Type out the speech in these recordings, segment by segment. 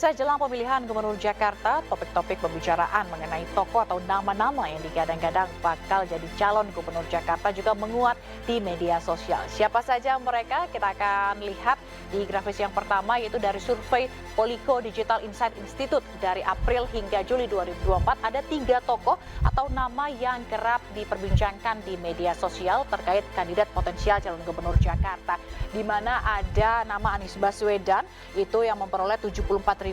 Pemirsa, jelang pemilihan Gubernur Jakarta, topik-topik pembicaraan mengenai tokoh atau nama-nama yang digadang-gadang bakal jadi calon Gubernur Jakarta juga menguat di media sosial. Siapa saja mereka? Kita akan lihat di grafis yang pertama, yaitu dari survei Polico Digital Insight Institute dari April hingga Juli 2024. Ada 3 tokoh atau nama yang kerap diperbincangkan di media sosial terkait kandidat potensial calon Gubernur Jakarta, di mana ada nama Anies Baswedan, itu yang memperoleh 74.186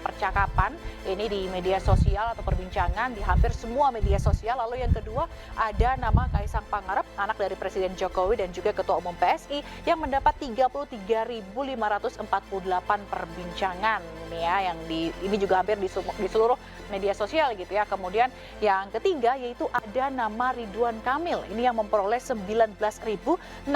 percakapan ini di media sosial atau perbincangan di hampir semua media sosial. Lalu yang kedua ada nama Kaisang Pangarep, anak dari Presiden Jokowi dan juga Ketua Umum PSI, yang mendapat 33.548 perbincangan ini ya, yang ini juga hampir di seluruh media sosial gitu ya. Kemudian yang ketiga yaitu ada nama Ridwan Kamil, ini yang memperoleh 19.636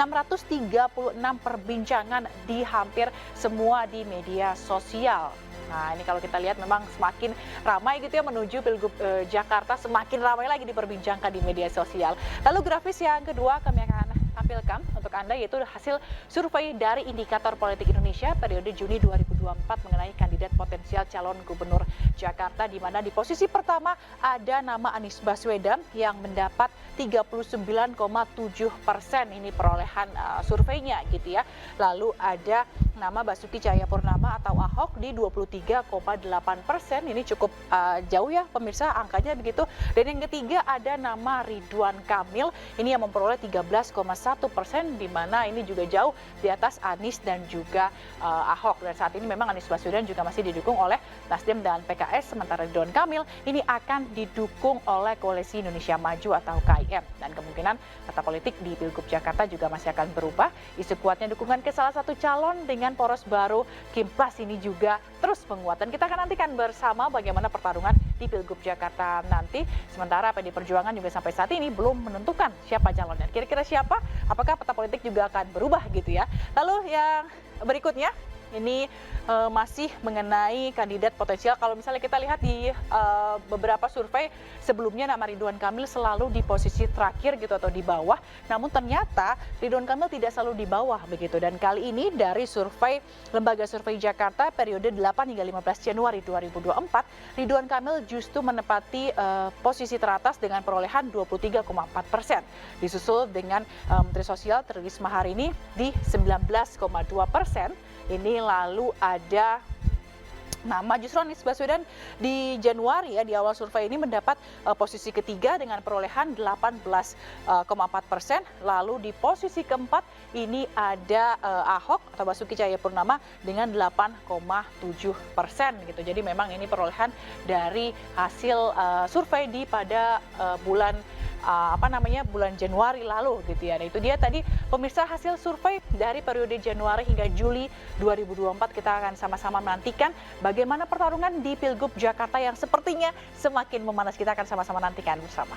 perbincangan di hampir semua di media sosial. Nah, ini kalau kita lihat memang semakin ramai gitu ya menuju Pilgub Jakarta, semakin ramai lagi diperbincangkan di media sosial. Lalu grafis yang kedua kami akan tampilkan untuk Anda, yaitu hasil survei dari Indikator Politik Indonesia periode Juni 2024 mengenai kandidat potensial calon Gubernur Jakarta, di mana di posisi pertama ada nama Anies Baswedan yang mendapat 39,7% ini perolehan surveinya gitu ya. Lalu ada nama Basuki Cahayapurnama atau Ahok di 23,8%, ini cukup jauh ya pemirsa angkanya begitu. Dan yang ketiga ada nama Ridwan Kamil, ini yang memperoleh 13,1%, di mana ini juga jauh di atas Anies dan juga Ahok. Dan saat ini memang Anies Baswedan juga masih didukung oleh Nasdem dan PKS, sementara Ridwan Kamil ini akan didukung oleh Koalisi Indonesia Maju atau KIM. Dan kemungkinan peta politik di Pilgub Jakarta juga masih akan berubah. Isu kuatnya dukungan ke salah satu calon dengan poros baru Kim Plus ini juga terus menguat. Dan kita akan nantikan bersama bagaimana pertarungan di Pilgub Jakarta nanti. Sementara PD Perjuangan juga sampai saat ini belum menentukan siapa calonnya. Kira-kira siapa? Apakah peta politik juga akan berubah gitu ya? Lalu yang berikutnya ini masih mengenai kandidat potensial. Kalau misalnya kita lihat di beberapa survei sebelumnya, nama Ridwan Kamil selalu di posisi terakhir gitu atau di bawah. Namun ternyata Ridwan Kamil tidak selalu di bawah begitu. Dan kali ini dari survei Lembaga Survei Jakarta periode 8 hingga 15 Januari 2024, Ridwan Kamil justru menempati posisi teratas dengan perolehan 23,4%. Disusul dengan Menteri Sosial Tri Risma hari ini di 19,2%. Ini lalu ada nama justru Anies Baswedan di Januari ya, di awal survei ini mendapat posisi ketiga dengan perolehan 18,4%. Lalu di posisi keempat ini ada Ahok atau Basuki Cahayapurnama dengan 8,7% gitu. Jadi memang ini perolehan dari hasil survei di pada bulan Januari lalu gitu ya. Nah, itu dia tadi pemirsa hasil survei dari periode Januari hingga Juli 2024. Kita akan sama-sama menantikan bagaimana pertarungan di Pilgub Jakarta yang sepertinya semakin memanas. Kita akan sama-sama nantikan bersama.